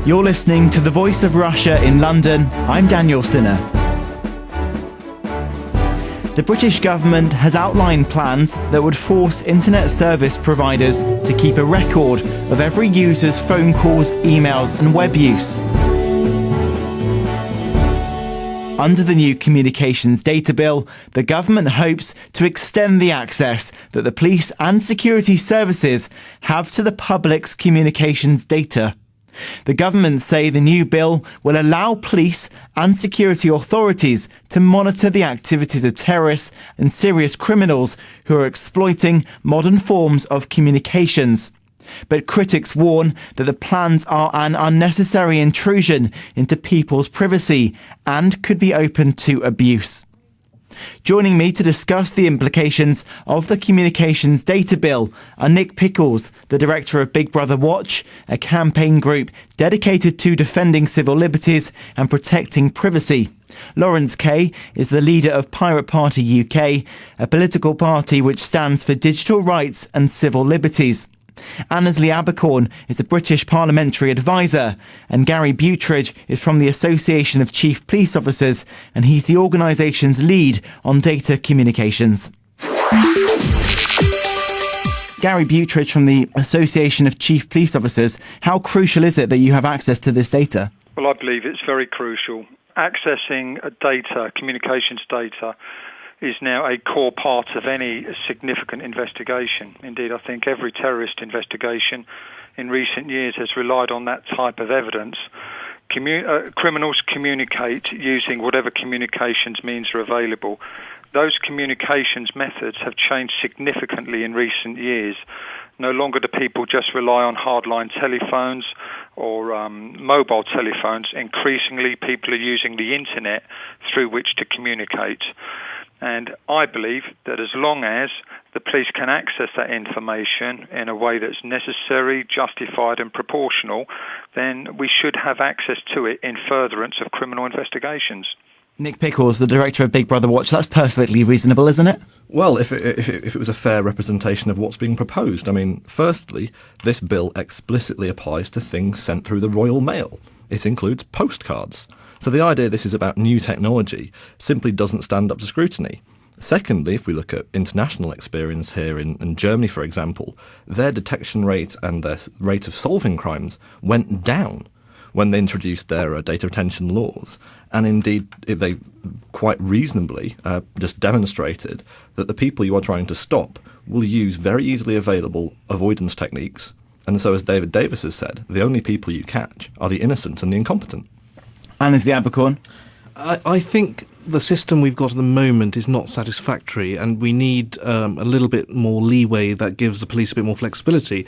You're listening to The Voice of Russia in London. I'm Daniel Cinna. The British government has outlined plans that would force internet service providers to keep a record of every user's phone calls, emails and web use. Under the new Communications Data Bill, the government hopes to extend the access that the police and security services have to the public's communications data. The government say the new bill will allow police and security authorities to monitor the activities of terrorists and serious criminals who are exploiting modern forms of communications. But critics warn that the plans are an unnecessary intrusion into people's privacy and could be open to abuse. Joining me to discuss the implications of the Communications Data Bill are Nick Pickles, the director of Big Brother Watch, a campaign group dedicated to defending civil liberties and protecting privacy. Laurence Kaye is the leader of Pirate Party UK, a political party which stands for digital rights and civil liberties. Annesley Abercorn is the British parliamentary advisor, and Gary Beutridge is from the Association of Chief Police Officers, and he's the organisation's lead on data communications. Gary Beutridge from the Association of Chief Police Officers, how crucial is it that you have access to this data? Well, I believe it's very crucial. Accessing data, communications data, is now a core part of any significant investigation. Indeed, I think every terrorist investigation in recent years has relied on that type of evidence. Criminals communicate using whatever communications means are available. Those communications methods have changed significantly in recent years. No longer do people just rely on hardline telephones or mobile telephones. Increasingly, people are using the internet through which to communicate. And I believe that as long as the police can access that information in a way that's necessary, justified and proportional, then we should have access to it in furtherance of criminal investigations. Nick Pickles, the director of Big Brother Watch, that's perfectly reasonable, isn't it? Well, if it was a fair representation of what's being proposed. I mean, firstly, this bill explicitly applies to things sent through the Royal Mail. It includes postcards. So the idea this is about new technology simply doesn't stand up to scrutiny. Secondly, if we look at international experience here in Germany, for example, their detection rate and their rate of solving crimes went down when they introduced their data retention laws. And indeed, they quite reasonably just demonstrated that the people you are trying to stop will use very easily available avoidance techniques. And so, as David Davis has said, the only people you catch are the innocent and the incompetent. Annesley Abercorn. I think the system we've got at the moment is not satisfactory, and we need a little bit more leeway that gives the police a bit more flexibility.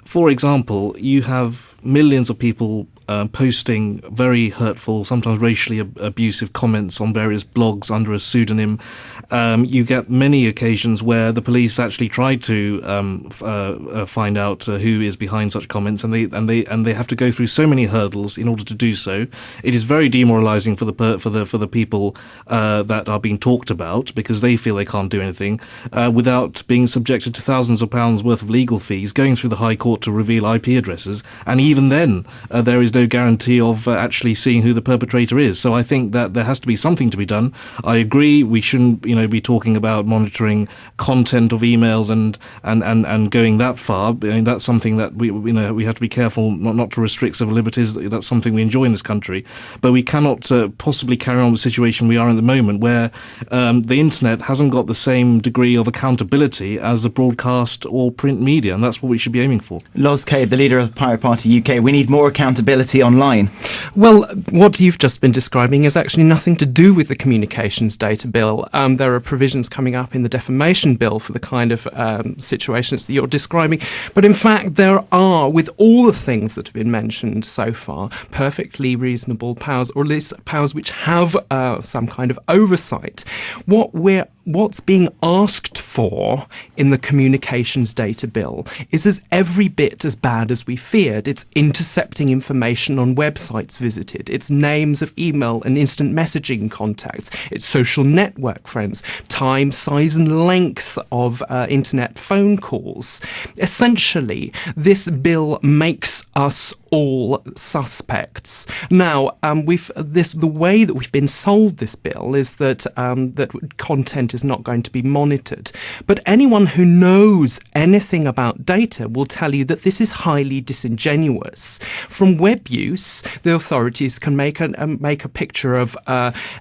For example, you have millions of people posting very hurtful, sometimes racially abusive comments on various blogs under a pseudonym. You get many occasions where the police actually try to find out who is behind such comments, and they have to go through so many hurdles in order to do so. It is very demoralising for the people that are being talked about, because they feel they can't do anything without being subjected to thousands of pounds worth of legal fees, going through the High Court to reveal IP addresses, and even then there is no guarantee of actually seeing who the perpetrator is. So I think that there has to be something to be done. I agree we shouldn't be talking about monitoring content of emails and going that far. I mean, that's something that we have to be careful not to restrict civil liberties. That's something we enjoy in this country, but we cannot possibly carry on with the situation we are in at the moment, where the internet hasn't got the same degree of accountability as the broadcast or print media, and that's what we should be aiming for. Laurence Kaye, the leader of Pirate Party UK, we need more accountability online. Well, what you've just been describing is actually nothing to do with the Communications Data Bill. There are provisions coming up in the Defamation Bill for the kind of situations that you're describing. But in fact, there are, with all the things that have been mentioned so far, perfectly reasonable powers, or at least powers which have some kind of oversight. What's being asked for in the Communications Data Bill is every bit as bad as we feared. It's intercepting information on websites visited. It's names of email and instant messaging contacts. It's social network friends, time, size and length of internet phone calls. Essentially, this bill makes us all suspects. Now, the way that we've been sold this bill is that that content is not going to be monitored. But anyone who knows anything about data will tell you that this is highly disingenuous. From web use, the authorities can make a picture of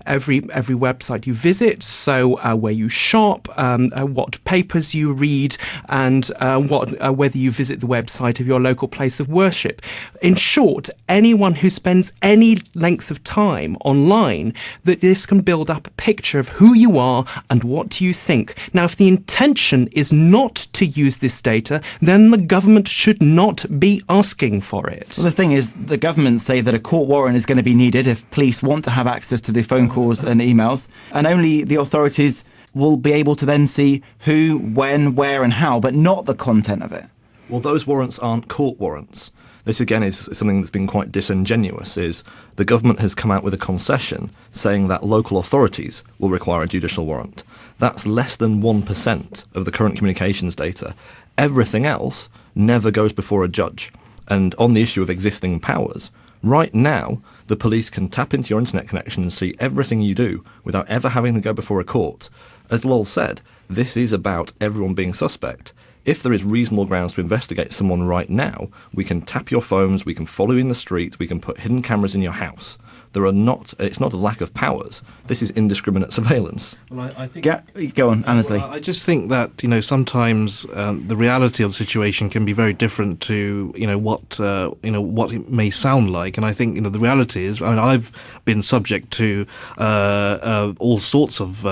every website you visit, so where you shop, what papers you read, and whether you visit the website of your local place of worship. In short, anyone who spends any length of time online, that this can build up a picture of who you are and what you think. Now, if the intention is not to use this data, then the government should not be asking for it. Well, the thing is, the government say that a court warrant is going to be needed if police want to have access to the phone calls and emails, and only the authorities will be able to then see who, when, where and how, but not the content of it. Well, those warrants aren't court warrants. This, again, is something that's been quite disingenuous, is the government has come out with a concession saying that local authorities will require a judicial warrant. That's less than 1% of the current communications data. Everything else never goes before a judge. And on the issue of existing powers, right now, the police can tap into your internet connection and see everything you do without ever having to go before a court. As Lol said, this is about everyone being suspect. If there is reasonable grounds to investigate someone right now, we can tap your phones, we can follow you in the street, we can put hidden cameras in your house. It's not a lack of powers. This is indiscriminate surveillance. Well, I think. Go on, Annesley. Well, I just think that sometimes the reality of the situation can be very different to what it may sound like, and I think the reality is, I've been subject to all sorts of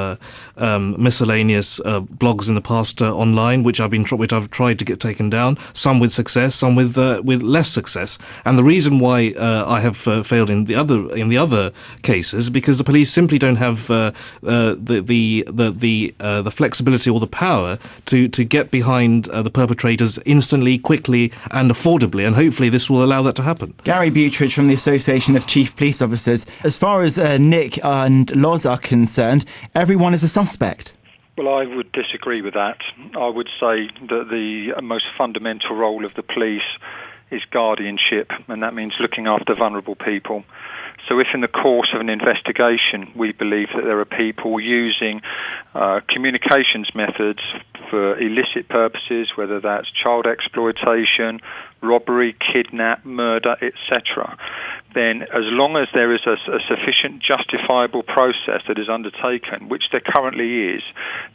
miscellaneous blogs in the past online, which I've tried to get taken down. Some with success, some with less success, and the reason why I have failed in the other cases because the police simply don't have the flexibility or the power to get behind the perpetrators instantly, quickly and affordably, and hopefully this will allow that to happen. Gary Beutridge from the Association of Chief Police Officers. As far as Nick and Loz are concerned, everyone is a suspect. Well, I would disagree with that. I would say that the most fundamental role of the police is guardianship, and that means looking after vulnerable people. So if in the course of an investigation we believe that there are people using communications methods for illicit purposes, whether that's child exploitation, robbery, kidnap, murder, etc., then as long as there is a sufficient justifiable process that is undertaken, which there currently is,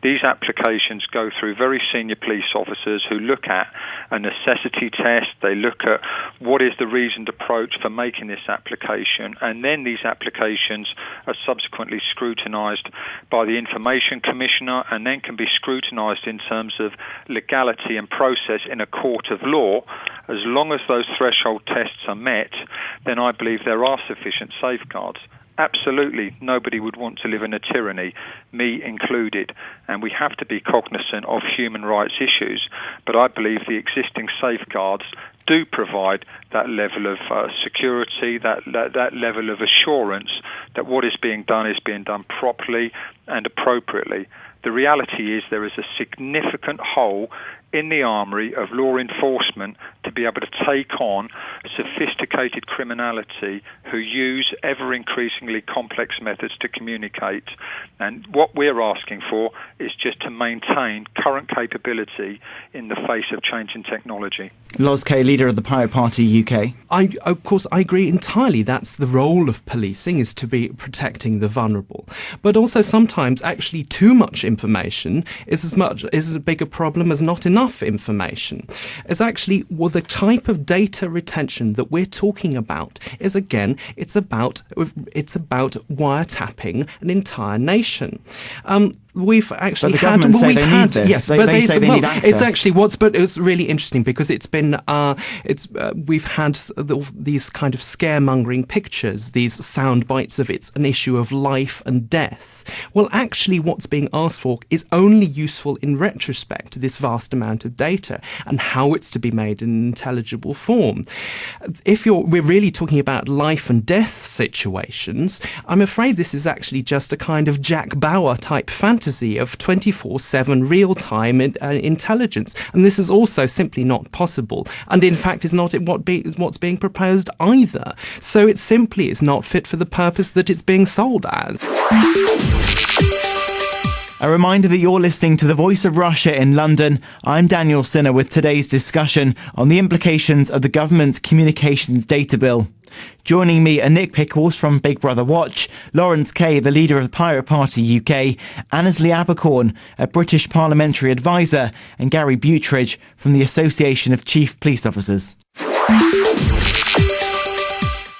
these applications go through very senior police officers who look at a necessity test, they look at what is the reasoned approach for making this application, and then these applications are subsequently scrutinised by the Information Commissioner and then can be scrutinised in terms of legality and process in a court of law. As long as those threshold tests are met, then I believe there are sufficient safeguards. Absolutely, nobody would want to live in a tyranny, me included, and we have to be cognizant of human rights issues, but I believe the existing safeguards do provide that level of security, that level of assurance that what is being done properly and appropriately. The reality is there is a significant hole in the armoury of law enforcement to be able to take on sophisticated criminality who use ever-increasingly complex methods to communicate. And what we're asking for is just to maintain current capability in the face of changing technology. Laurence Kaye, leader of the Pirate Party UK. Of course, I agree entirely. That's the role of policing, is to be protecting the vulnerable. But also sometimes actually too much information is as big a problem as not enough information. It's actually, the type of data retention that we're talking about is, again, it's about wiretapping an entire nation. We've actually had. But the government say they need this. Yes, they say they need access. It's actually but it was really interesting because it's been we've had these kind of scaremongering pictures, these sound bites of it's an issue of life and death. Well, actually, what's being asked for is only useful in retrospect. This vast amount of data and how it's to be made in an intelligible form. We're really talking about life and death situations, I'm afraid this is actually just a kind of Jack Bauer type fantasy. fantasy of 24/7 real-time intelligence. And this is also simply not possible. And in fact is not what's being proposed either. So it simply is not fit for the purpose that it's being sold as. A reminder that you're listening to The Voice of Russia in London. I'm Daniel Cinna with today's discussion on the implications of the government's communications data bill. Joining me are Nick Pickles from Big Brother Watch, Laurence Kaye, the leader of the Pirate Party UK, Annesley Abercorn, a British parliamentary advisor, and Gary Beutridge from the Association of Chief Police Officers.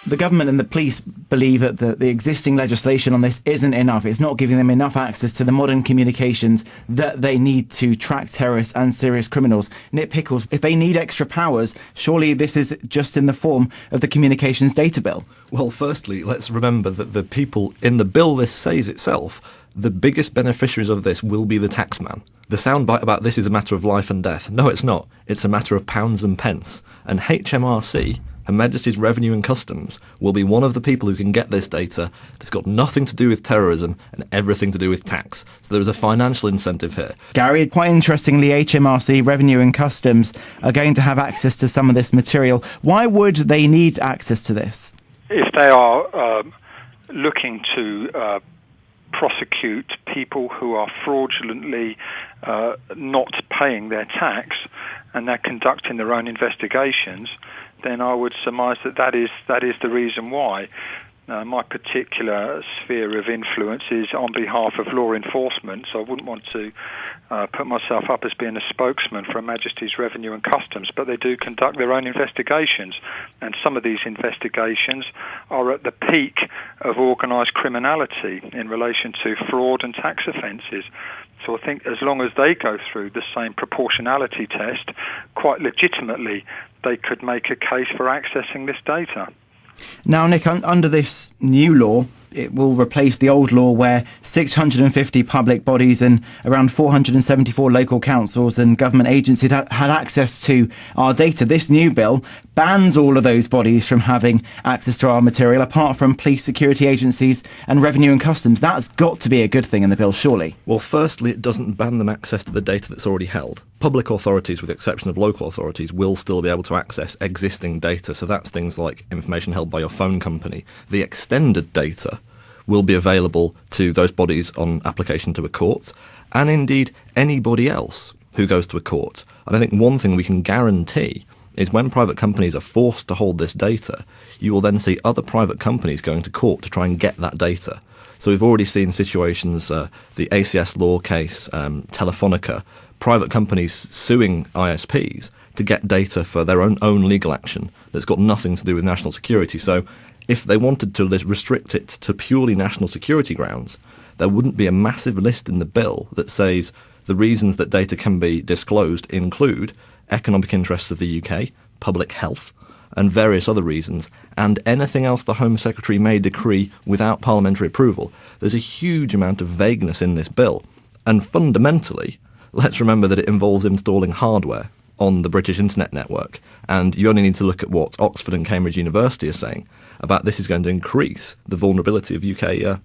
The government and the police believe that the existing legislation on this isn't enough. It's not giving them enough access to the modern communications that they need to track terrorists and serious criminals. Nick Pickles, if they need extra powers, surely this is just in the form of the communications data bill. Well, firstly, let's remember that the people in the bill this says itself, the biggest beneficiaries of this will be the taxman. The soundbite about this is a matter of life and death. No, it's not. It's a matter of pounds and pence. And HMRC, Her Majesty's Revenue and Customs, will be one of the people who can get this data that's got nothing to do with terrorism and everything to do with tax. So there is a financial incentive here. Gary, quite interestingly, HMRC, Revenue and Customs, are going to have access to some of this material. Why would they need access to this? If they are looking to prosecute people who are fraudulently not paying their tax and they're conducting their own investigations, then I would surmise that is the reason why. My particular sphere of influence is on behalf of law enforcement, so I wouldn't want to put myself up as being a spokesman for Her Majesty's Revenue and Customs, but they do conduct their own investigations, and some of these investigations are at the peak of organised criminality in relation to fraud and tax offences. So I think as long as they go through the same proportionality test, quite legitimately they could make a case for accessing this data. Now, Nick, under this new law, it will replace the old law where 650 public bodies and around 474 local councils and government agencies had access to our data. This new bill bans all of those bodies from having access to our material, apart from police, security agencies and Revenue and Customs. That's got to be a good thing in the bill, surely. Well, firstly, it doesn't ban them access to the data that's already held. Public authorities, with the exception of local authorities, will still be able to access existing data. So that's things like information held by your phone company. The extended data will be available to those bodies on application to a court, and indeed anybody else who goes to a court. And I think one thing we can guarantee is when private companies are forced to hold this data, you will then see other private companies going to court to try and get that data. So we've already seen situations, the ACS law case, Telefonica, private companies suing ISPs to get data for their own legal action that's got nothing to do with national security. So if they wanted to restrict it to purely national security grounds, there wouldn't be a massive list in the bill that says the reasons that data can be disclosed include economic interests of the UK, public health, and various other reasons, and anything else the Home Secretary may decree without parliamentary approval. There's a huge amount of vagueness in this bill, and fundamentally, let's remember that it involves installing hardware on the British internet network, and you only need to look at what Oxford and Cambridge University are saying about this is going to increase the vulnerability of UK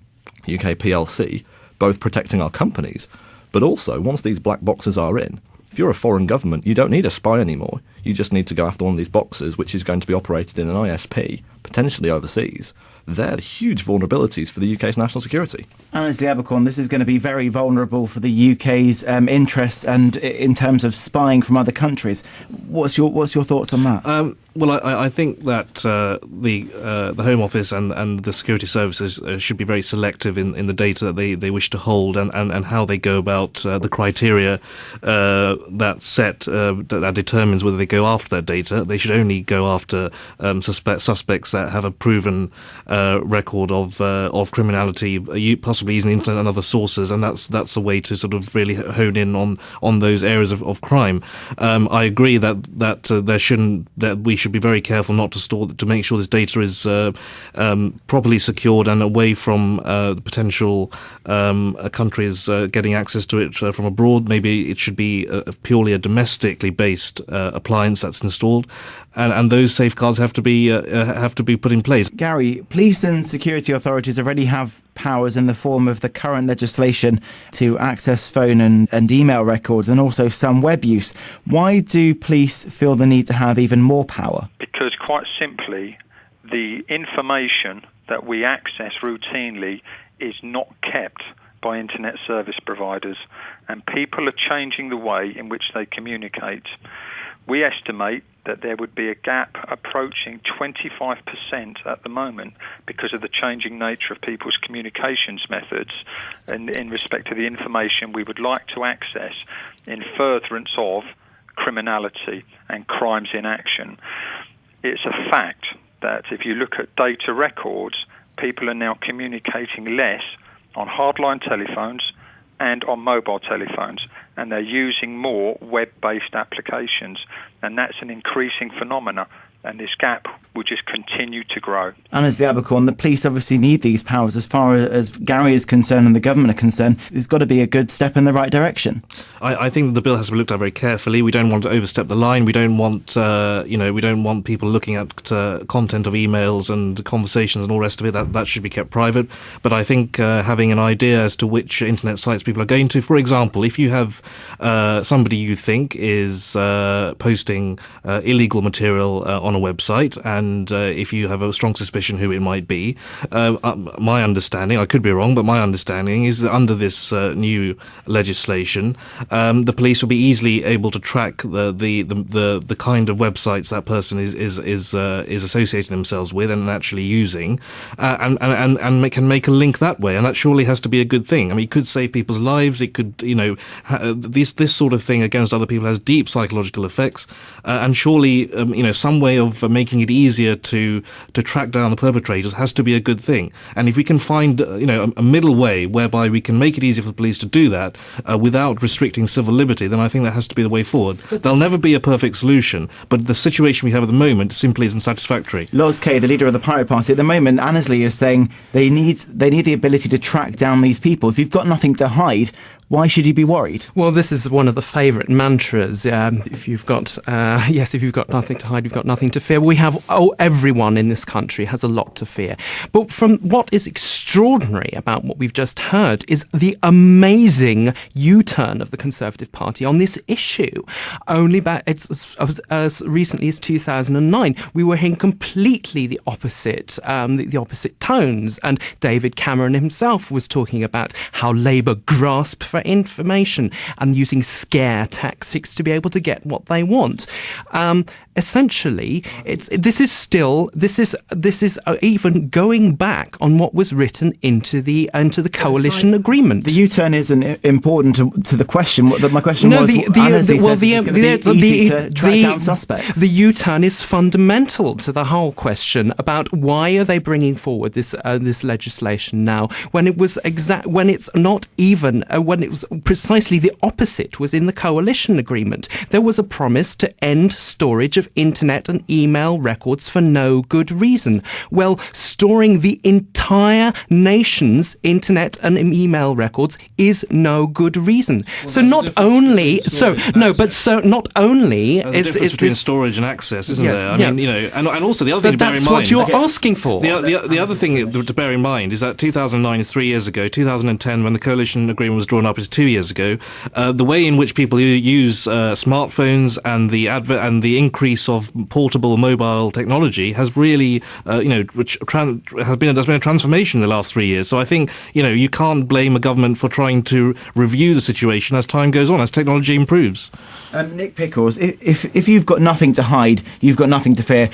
PLC, both protecting our companies, but also once these black boxes are in, if you're a foreign government, you don't need a spy anymore. You just need to go after one of these boxes, which is going to be operated in an ISP, potentially overseas. They're huge vulnerabilities for the UK's national security. Annesley Abercorn, this is going to be very vulnerable for the UK's interests and in terms of spying from other countries. What's your thoughts on that? Well, I think that the Home Office and the security services should be very selective in the data that they wish to hold and how they go about the criteria that determines whether they go after that data. They should only go after suspects that have a proven record of criminality, possibly using internet and other sources, and that's a way to sort of really hone in on those areas of crime. I agree that we should be very careful not to make sure this data is properly secured and away from potential countries getting access to it from abroad. Maybe it should be purely a domestically based appliance that's installed, and those safeguards have to be put in place. Gary, police and security authorities already have powers in the form of the current legislation to access phone and email records and also some web use. Why do police feel the need to have even more power? Because quite simply, the information that we access routinely is not kept by internet service providers, and people are changing the way in which they communicate. We estimate that there would be a gap approaching 25% at the moment because of the changing nature of people's communications methods and in respect to the information we would like to access in furtherance of criminality and crimes in action. It's a fact that if you look at data records, people are now communicating less on hardline telephones and on mobile telephones, and they're using more web-based applications, and that's an increasing phenomena, and this gap will just continue to grow. Annesley Abercorn, the police obviously need these powers. As far as Gary is concerned and the government are concerned, it's got to be a good step in the right direction. I think that the bill has to be looked at very carefully. We don't want to overstep the line. We don't want, we don't want people looking at content of emails and conversations and all the rest of it. That should be kept private. But I think having an idea as to which internet sites people are going to, for example, if you have somebody you think is posting illegal material on a website, and if you have a strong suspicion who it might be, my understanding, I could be wrong, but my understanding is that under this new legislation, the police will be easily able to track the kind of websites that person is associating themselves with and actually using, and can make a link that way, and that surely has to be a good thing. I mean, it could save people's lives. It could, this sort of thing against other people has deep psychological effects, and surely, some way of making it easier to track down the perpetrators has to be a good thing. And if we can find, a middle way whereby we can make it easier for the police to do that without restricting civil liberty, then I think that has to be the way forward. There'll never be a perfect solution, but the situation we have at the moment simply isn't satisfactory. Laurence Kaye, the leader of the Pirate Party, at the moment, Annesley is saying they need the ability to track down these people. If you've got nothing to hide, why should you be worried? Well, this is one of the favourite mantras. If you've got nothing to hide, you've got nothing to fear. Everyone in this country has a lot to fear. But from what is extraordinary about what we've just heard is the amazing U-turn of the Conservative Party on this issue. Only as recently as 2009, we were hearing completely the opposite, the opposite tones. And David Cameron himself was talking about how Labour grasp for information and using scare tactics to be able to get what they want. Essentially, this is even going back on what was written into the coalition agreement. The U-turn isn't important to the question. My question was, Annesley says it's going to be easy to track down suspects. The U-turn is fundamental to the whole question about why are they bringing forward this legislation now when it was when it was precisely the opposite was in the coalition agreement. There was a promise to end storage of internet and email records for no good reason. Well, storing the entire nation's internet and email records is no good reason. Well, so not only is between storage and access, isn't there? I mean, and also the other thing to bear in mind. That's what you're asking for. The other thing to bear in mind is that 2009 is 3 years ago. 2010, when the coalition agreement was drawn up, is 2 years ago. The way in which people use smartphones and the increase of portable mobile technology has really, there's been a transformation in the last 3 years. So I think, you can't blame a government for trying to review the situation as time goes on, as technology improves. Nick Pickles, if you've got nothing to hide, you've got nothing to fear.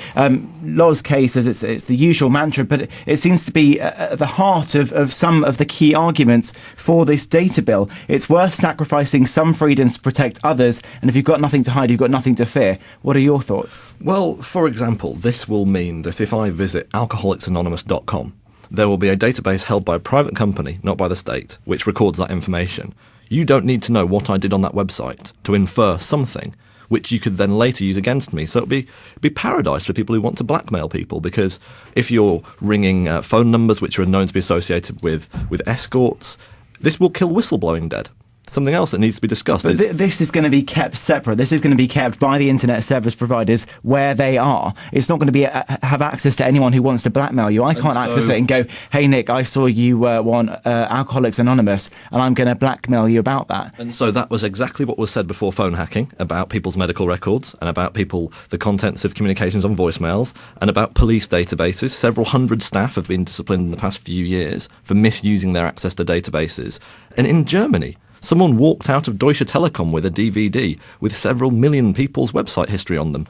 Laurence Kaye says it's the usual mantra, but it seems to be at the heart of some of the key arguments for this data bill. It's worth sacrificing some freedoms to protect others, and if you've got nothing to hide, you've got nothing to fear. What are your thoughts? Well, for example, this will mean that if I visit alcoholicsanonymous.com, there will be a database held by a private company, not by the state, which records that information. You don't need to know what I did on that website to infer something which you could then later use against me. So it would be paradise for people who want to blackmail people, because if you're ringing phone numbers which are known to be associated with escorts, this will kill whistleblowing dead. something else that needs to be discussed. But this is going to be kept separate. This is going to be kept by the internet service providers where they are. It's not going to be have access to anyone who wants to blackmail you. I can't access it and go, hey, Nick, I saw you want Alcoholics Anonymous, and I'm going to blackmail you about that. And so that was exactly what was said before phone hacking, about people's medical records and about the contents of communications on voicemails and about police databases. Several hundred staff have been disciplined in the past few years for misusing their access to databases. And in Germany, someone walked out of Deutsche Telekom with a DVD with several million people's website history on them,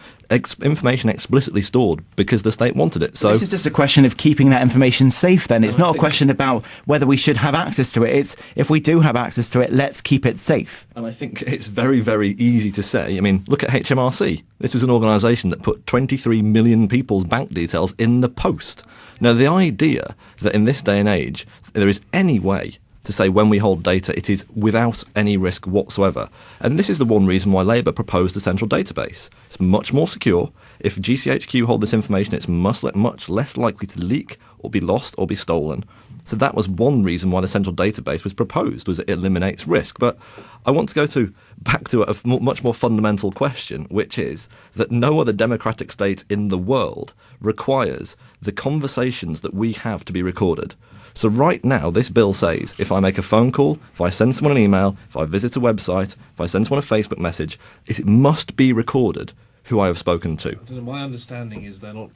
information explicitly stored because the state wanted it. So this is just a question of keeping that information safe then. It's not a question about whether we should have access to it. It's if we do have access to it, let's keep it safe. And I think it's very, very easy to say. I mean, look at HMRC. This was an organisation that put 23 million people's bank details in the post. Now, the idea that in this day and age there is any way to say when we hold data, it is without any risk whatsoever. And this is the one reason why Labour proposed a central database. It's much more secure. If GCHQ hold this information, it's much less likely to leak or be lost or be stolen. So that was one reason why the central database was proposed, was it eliminates risk. But I want to go back to a much more fundamental question, which is that no other democratic state in the world requires the conversations that we have to be recorded. So right now, this bill says if I make a phone call, if I send someone an email, if I visit a website, if I send someone a Facebook message, it must be recorded who I have spoken to. My understanding is they're not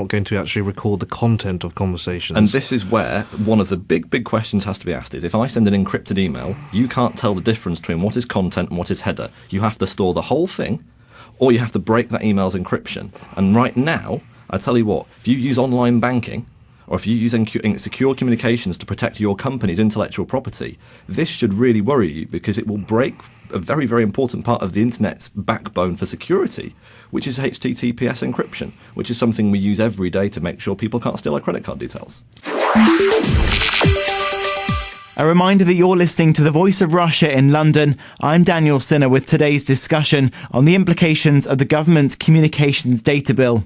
going to actually record the content of conversations. And this is where one of the big questions has to be asked is if I send an encrypted email, you can't tell the difference between what is content and what is header. You have to store the whole thing, or you have to break that email's encryption. And right now, I tell you what, if you use online banking, or if you use secure communications to protect your company's intellectual property, this should really worry you because it will break a very, very important part of the internet's backbone for security, which is HTTPS encryption, which is something we use every day to make sure people can't steal our credit card details. A reminder that you're listening to The Voice of Russia in London. I'm Daniel Cinna with today's discussion on the implications of the government's communications data bill.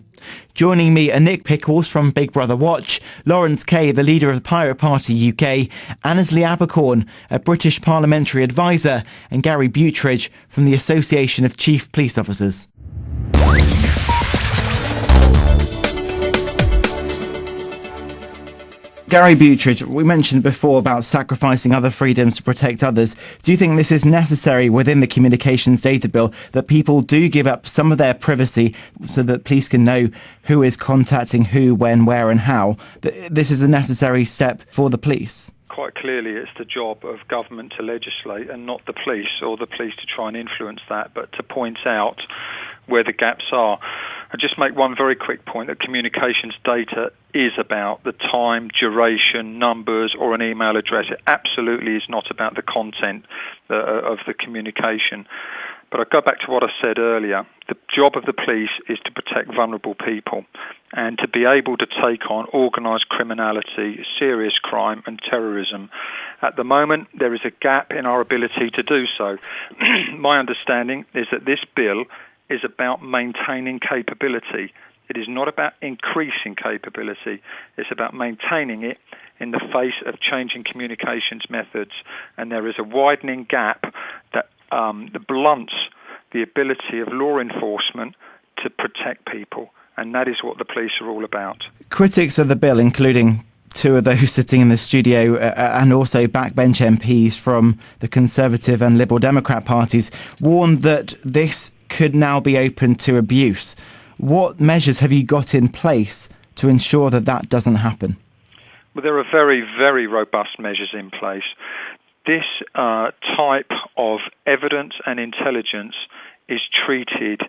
Joining me are Nick Pickles from Big Brother Watch, Laurence Kaye, the leader of the Pirate Party UK, Annesley Abercorn, a British parliamentary advisor, and Gary Beutridge from the Association of Chief Police Officers. Gary Beutridge, we mentioned before about sacrificing other freedoms to protect others. Do you think this is necessary within the communications data bill, that people do give up some of their privacy so that police can know who is contacting who, when, where and how? This is a necessary step for the police? Quite clearly it's the job of government to legislate and not the police, or the police to try and influence that, but to point out where the gaps are. I'll just make one very quick point, that communications data is about the time, duration, numbers, or an email address. It absolutely is not about the content of the communication. But I go back to what I said earlier. The job of the police is to protect vulnerable people and to be able to take on organised criminality, serious crime and terrorism. At the moment, there is a gap in our ability to do so. My understanding is that this bill is about maintaining capability. It is not about increasing capability. It's about maintaining it in the face of changing communications methods. And there is a widening gap that blunts the ability of law enforcement to protect people. And that is what the police are all about. Critics of the bill, including two of those sitting in the studio and also backbench MPs from the Conservative and Liberal Democrat parties, warned that this could now be open to abuse. What measures have you got in place to ensure that that doesn't happen? Well, there are very, very robust measures in place. This type of evidence and intelligence is treated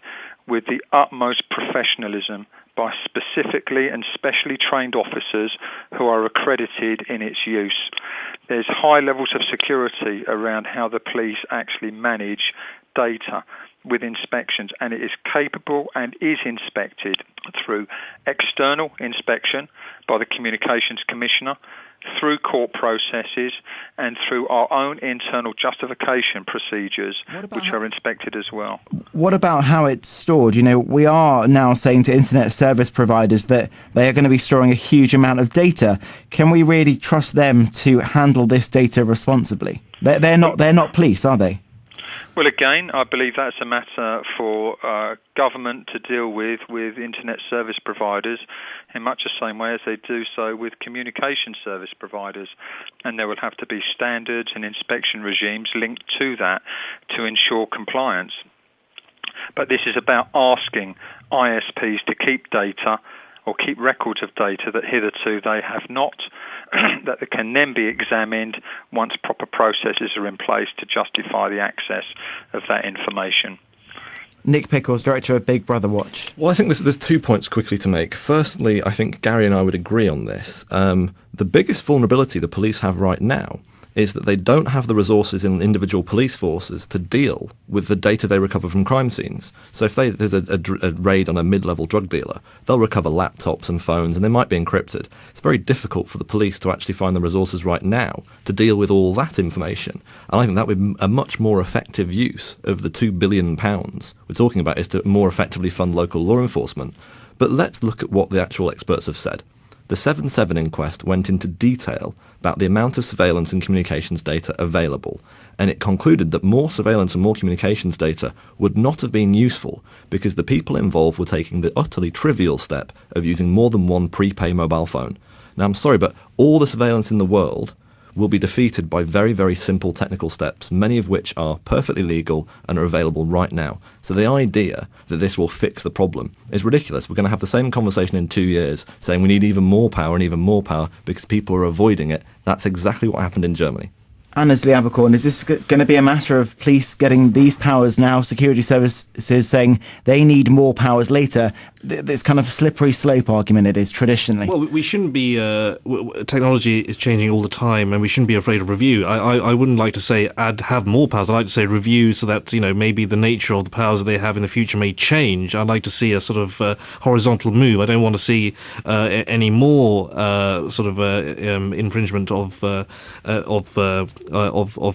with the utmost professionalism by specifically and specially trained officers who are accredited in its use. There's high levels of security around how the police actually manage data with inspections, and it is capable and is inspected through external inspection by the Communications Commissioner through court processes and through our own internal justification procedures, which are inspected as well. What about how it's stored? You know, we are now saying to internet service providers that they are going to be storing a huge amount of data. Can we really trust them to handle this data responsibly? They're not police, are they? Well, again, I believe that's a matter for government to deal with internet service providers in much the same way as they do so with communication service providers. And there will have to be standards and inspection regimes linked to that to ensure compliance. But this is about asking ISPs to keep data or keep records of data that hitherto they have not, that can then be examined once proper processes are in place to justify the access of that information. Nick Pickles, director of Big Brother Watch. Well, I think there's 2 points quickly to make. Firstly, I think Gary and I would agree on this. The biggest vulnerability the police have right now is that they don't have the resources in individual police forces to deal with the data they recover from crime scenes. So if there's a raid on a mid-level drug dealer, they'll recover laptops and phones, and they might be encrypted. It's very difficult for the police to actually find the resources right now to deal with all that information. And I think that would be a much more effective use of the £2 billion we're talking about, is to more effectively fund local law enforcement. But let's look at what the actual experts have said. The 7/7 inquest went into detail about the amount of surveillance and communications data available, and it concluded that more surveillance and more communications data would not have been useful because the people involved were taking the utterly trivial step of using more than one prepay mobile phone. Now, I'm sorry, but all the surveillance in the world will be defeated by very, very simple technical steps, many of which are perfectly legal and are available right now. So the idea that this will fix the problem is ridiculous. We're going to have the same conversation in 2 years, saying we need even more power and even more power because people are avoiding it. That's exactly what happened in Germany. Annesley Abercorn, is this going to be a matter of police getting these powers now, security services saying they need more powers later? This kind of slippery slope argument it is traditionally. Well, we shouldn't be... technology is changing all the time, and we shouldn't be afraid of review. I wouldn't like to say have more powers. I'd like to say review so that, maybe the nature of the powers that they have in the future may change. I'd like to see a sort of horizontal move. I don't want to see any more infringement of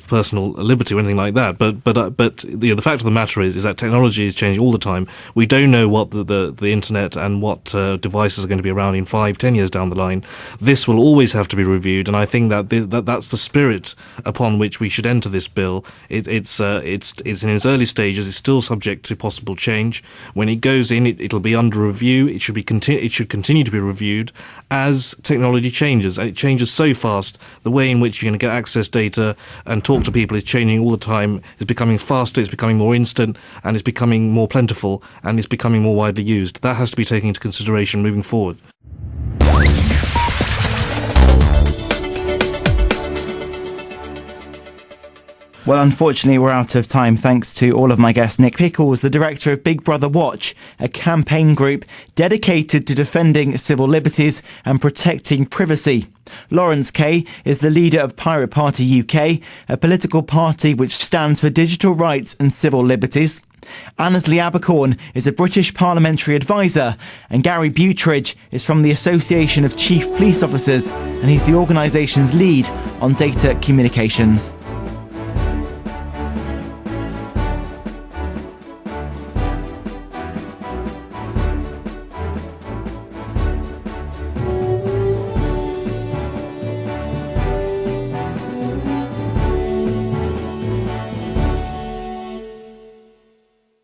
personal liberty or anything like that. But the fact of the matter is that technology is changing all the time. We don't know what the internet and what devices are going to be around in 5-10 years down the line. This will always have to be reviewed, and I think that's the spirit upon which we should enter this bill. It's in its early stages. It's still subject to possible change. When it goes in, it'll be under review. It should continue to be reviewed as technology changes, and it changes so fast. The way in which you're going to get access data and talk to people is changing all the time. It's becoming faster, it's becoming more instant, and it's becoming more plentiful, and it's becoming more widely used. That has to be taken into consideration moving forward. Well, unfortunately, we're out of time. Thanks to all of my guests. Nick Pickles, the director of Big Brother Watch, a campaign group dedicated to defending civil liberties and protecting privacy. Laurence Kaye is the leader of Pirate Party UK, a political party which stands for digital rights and civil liberties. Annesley Abercorn is a British parliamentary advisor, and Gary Beutridge is from the Association of Chief Police Officers, and he's the organisation's lead on data communications.